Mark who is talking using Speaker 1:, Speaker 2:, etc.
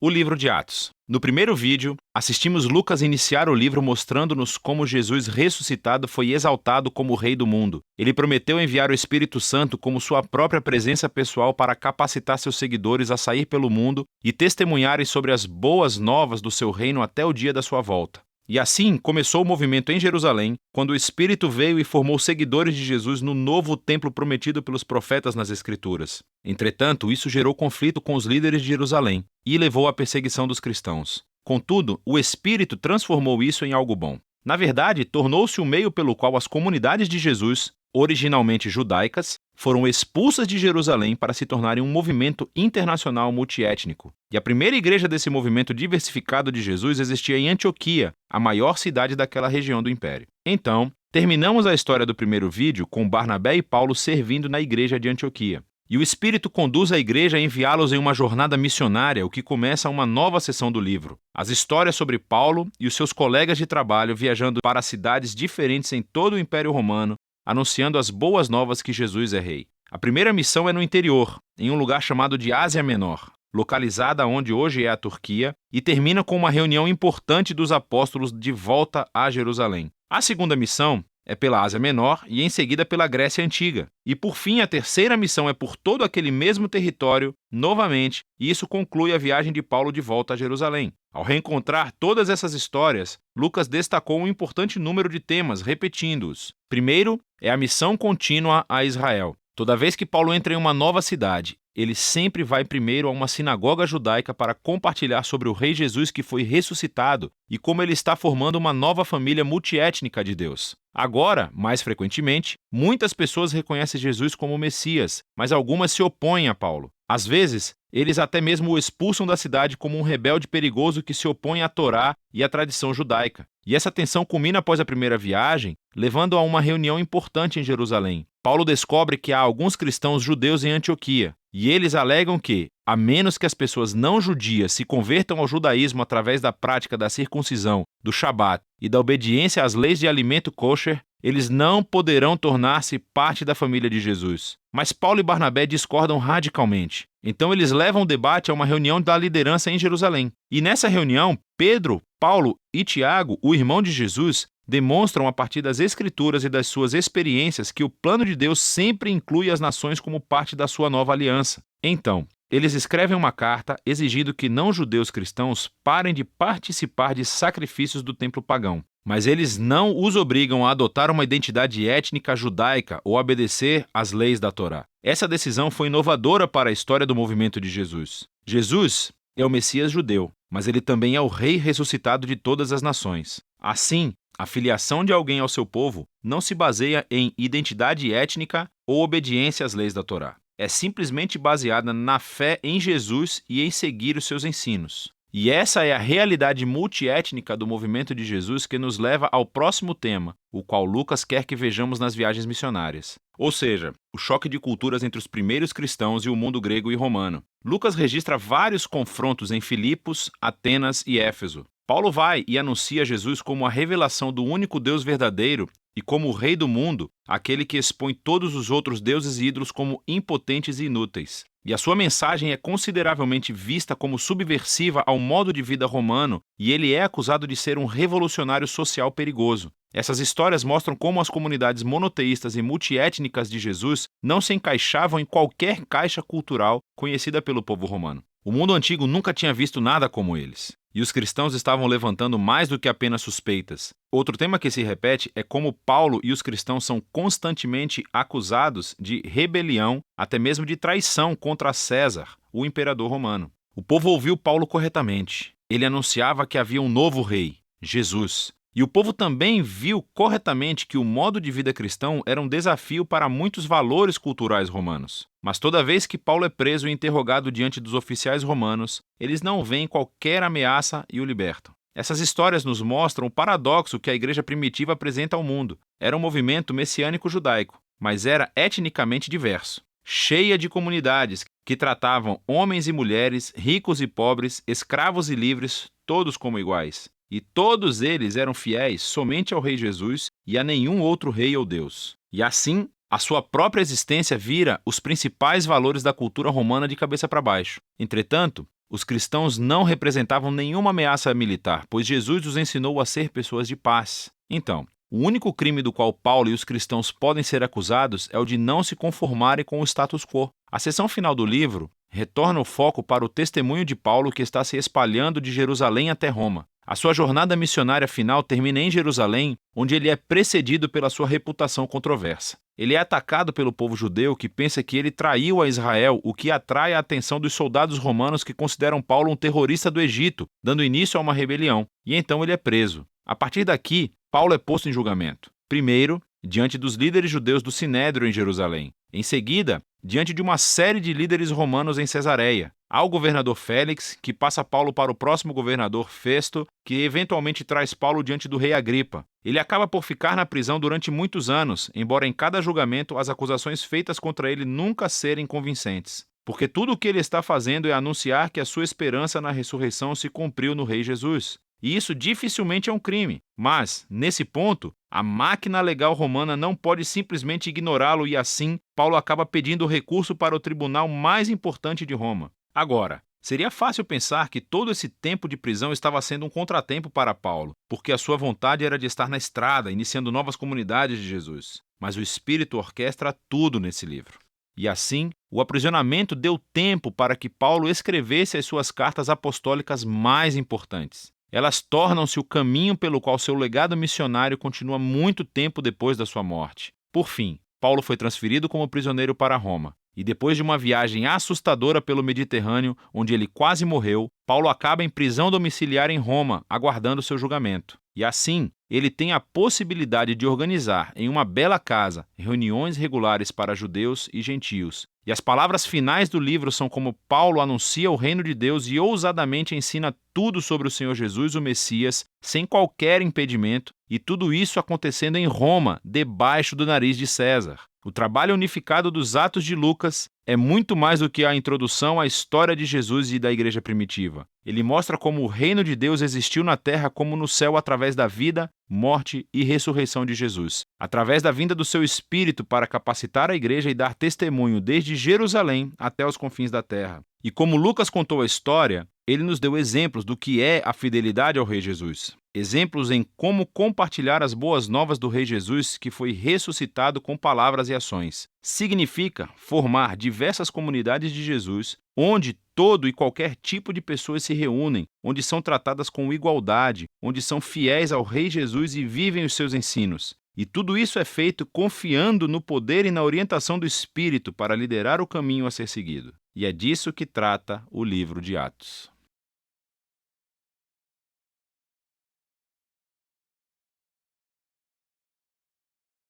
Speaker 1: O livro de Atos. No primeiro vídeo, assistimos Lucas iniciar o livro mostrando-nos como Jesus ressuscitado foi exaltado como o Rei do mundo. Ele prometeu enviar o Espírito Santo como sua própria presença pessoal para capacitar seus seguidores a sair pelo mundo e testemunharem sobre as boas novas do seu reino até o dia da sua volta. E assim começou o movimento em Jerusalém, quando o Espírito veio e formou seguidores de Jesus no novo templo prometido pelos profetas nas Escrituras. Entretanto, isso gerou conflito com os líderes de Jerusalém e levou à perseguição dos cristãos. Contudo, o Espírito transformou isso em algo bom. Na verdade, tornou-se o meio pelo qual as comunidades de Jesus, originalmente judaicas, foram expulsas de Jerusalém para se tornarem um movimento internacional multiétnico. E a primeira igreja desse movimento diversificado de Jesus existia em Antioquia, a maior cidade daquela região do Império. Então, terminamos a história do primeiro vídeo com Barnabé e Paulo servindo na igreja de Antioquia. E o Espírito conduz a igreja a enviá-los em uma jornada missionária, o que começa uma nova seção do livro. As histórias sobre Paulo e os seus colegas de trabalho viajando para cidades diferentes em todo o Império Romano, anunciando as boas novas que Jesus é rei. A primeira missão é no interior, em um lugar chamado de Ásia Menor, localizada onde hoje é a Turquia, e termina com uma reunião importante dos apóstolos de volta a Jerusalém. A segunda missão é pela Ásia Menor e em seguida pela Grécia Antiga. E por fim, a terceira missão é por todo aquele mesmo território, novamente, e isso conclui a viagem de Paulo de volta a Jerusalém. Ao reencontrar todas essas histórias, Lucas destacou um importante número de temas, repetindo-os. Primeiro, é a missão contínua a Israel. Toda vez que Paulo entra em uma nova cidade, ele sempre vai primeiro a uma sinagoga judaica para compartilhar sobre o Rei Jesus que foi ressuscitado e como ele está formando uma nova família multiétnica de Deus. Agora, mais frequentemente, muitas pessoas reconhecem Jesus como o Messias, mas algumas se opõem a Paulo. Às vezes, eles até mesmo o expulsam da cidade como um rebelde perigoso que se opõe à Torá e à tradição judaica. E essa tensão culmina após a primeira viagem, levando a uma reunião importante em Jerusalém. Paulo descobre que há alguns cristãos judeus em Antioquia, e eles alegam que, a menos que as pessoas não judias se convertam ao judaísmo através da prática da circuncisão, do Shabat e da obediência às leis de alimento kosher, eles não poderão tornar-se parte da família de Jesus. Mas Paulo e Barnabé discordam radicalmente. Então eles levam o debate a uma reunião da liderança em Jerusalém. E nessa reunião, Pedro, Paulo e Tiago, o irmão de Jesus, demonstram a partir das Escrituras e das suas experiências que o plano de Deus sempre inclui as nações como parte da sua nova aliança. Então, eles escrevem uma carta exigindo que não-judeus cristãos parem de participar de sacrifícios do templo pagão. Mas eles não os obrigam a adotar uma identidade étnica judaica ou obedecer às leis da Torá. Essa decisão foi inovadora para a história do movimento de Jesus. Jesus é o Messias judeu, mas ele também é o Rei ressuscitado de todas as nações. Assim, a filiação de alguém ao seu povo não se baseia em identidade étnica ou obediência às leis da Torá. É simplesmente baseada na fé em Jesus e em seguir os seus ensinos. E essa é a realidade multiétnica do movimento de Jesus que nos leva ao próximo tema, o qual Lucas quer que vejamos nas viagens missionárias. Ou seja, o choque de culturas entre os primeiros cristãos e o mundo grego e romano. Lucas registra vários confrontos em Filipos, Atenas e Éfeso. Paulo vai e anuncia Jesus como a revelação do único Deus verdadeiro e como o Rei do mundo, aquele que expõe todos os outros deuses e ídolos como impotentes e inúteis. E a sua mensagem é consideravelmente vista como subversiva ao modo de vida romano e ele é acusado de ser um revolucionário social perigoso. Essas histórias mostram como as comunidades monoteístas e multiétnicas de Jesus não se encaixavam em qualquer caixa cultural conhecida pelo povo romano. O mundo antigo nunca tinha visto nada como eles. E os cristãos estavam levantando mais do que apenas suspeitas. Outro tema que se repete é como Paulo e os cristãos são constantemente acusados de rebelião, até mesmo de traição contra César, o imperador romano. O povo ouviu Paulo corretamente. Ele anunciava que havia um novo rei, Jesus. E o povo também viu corretamente que o modo de vida cristão era um desafio para muitos valores culturais romanos. Mas toda vez que Paulo é preso e interrogado diante dos oficiais romanos, eles não veem qualquer ameaça e o libertam. Essas histórias nos mostram o paradoxo que a igreja primitiva apresenta ao mundo. Era um movimento messiânico judaico, mas era etnicamente diverso, cheia de comunidades que tratavam homens e mulheres, ricos e pobres, escravos e livres, todos como iguais. E todos eles eram fiéis somente ao Rei Jesus e a nenhum outro rei ou Deus. E assim, a sua própria existência vira os principais valores da cultura romana de cabeça para baixo. Entretanto, Os cristãos não representavam nenhuma ameaça militar, pois Jesus os ensinou a ser pessoas de paz. Então, o único crime do qual Paulo e os cristãos podem ser acusados é o de não se conformarem com o status quo. A seção final do livro retorna o foco para o testemunho de Paulo que está se espalhando de Jerusalém até Roma. A sua jornada missionária final termina em Jerusalém, onde ele é precedido pela sua reputação controversa. Ele é atacado pelo povo judeu que pensa que ele traiu a Israel, o que atrai a atenção dos soldados romanos que consideram Paulo um terrorista do Egito, dando início a uma rebelião, e então ele é preso. A partir daqui, Paulo é posto em julgamento. Primeiro, diante dos líderes judeus do Sinédrio em Jerusalém. Em seguida, diante de uma série de líderes romanos em Cesareia. Há o governador Félix, que passa Paulo para o próximo governador Festo, que eventualmente traz Paulo diante do rei Agripa. Ele acaba por ficar na prisão durante muitos anos, embora em cada julgamento as acusações feitas contra ele nunca serem convincentes. Porque tudo o que ele está fazendo é anunciar que a sua esperança na ressurreição se cumpriu no Rei Jesus. E isso dificilmente é um crime. Mas, nesse ponto, a máquina legal romana não pode simplesmente ignorá-lo e assim, Paulo acaba pedindo recurso para o tribunal mais importante de Roma. Agora, seria fácil pensar que todo esse tempo de prisão estava sendo um contratempo para Paulo, porque a sua vontade era de estar na estrada, iniciando novas comunidades de Jesus. Mas o Espírito orquestra tudo nesse livro. E assim, o aprisionamento deu tempo para que Paulo escrevesse as suas cartas apostólicas mais importantes. Elas tornam-se o caminho pelo qual seu legado missionário continua muito tempo depois da sua morte. Por fim, Paulo foi transferido como prisioneiro para Roma. E depois de uma viagem assustadora pelo Mediterrâneo, onde ele quase morreu, Paulo acaba em prisão domiciliar em Roma, aguardando seu julgamento. E assim, ele tem a possibilidade de organizar em uma bela casa reuniões regulares para judeus e gentios. E as palavras finais do livro são como Paulo anuncia o reino de Deus e ousadamente ensina tudo sobre o Senhor Jesus, o Messias, sem qualquer impedimento, e tudo isso acontecendo em Roma, debaixo do nariz de César. O trabalho unificado dos Atos de Lucas é muito mais do que a introdução à história de Jesus e da igreja primitiva. Ele mostra como o reino de Deus existiu na terra como no céu através da vida, morte e ressurreição de Jesus. Através da vinda do seu Espírito para capacitar a igreja e dar testemunho desde Jerusalém até os confins da terra. E como Lucas contou a história, ele nos deu exemplos do que é a fidelidade ao Rei Jesus. Exemplos em como compartilhar as boas novas do Rei Jesus que foi ressuscitado com palavras e ações. Significa formar diversas comunidades de Jesus, onde todo e qualquer tipo de pessoas se reúnem, onde são tratadas com igualdade, onde são fiéis ao Rei Jesus e vivem os seus ensinos. E tudo isso é feito confiando no poder e na orientação do Espírito para liderar o caminho a ser seguido. E é disso que trata o livro de Atos.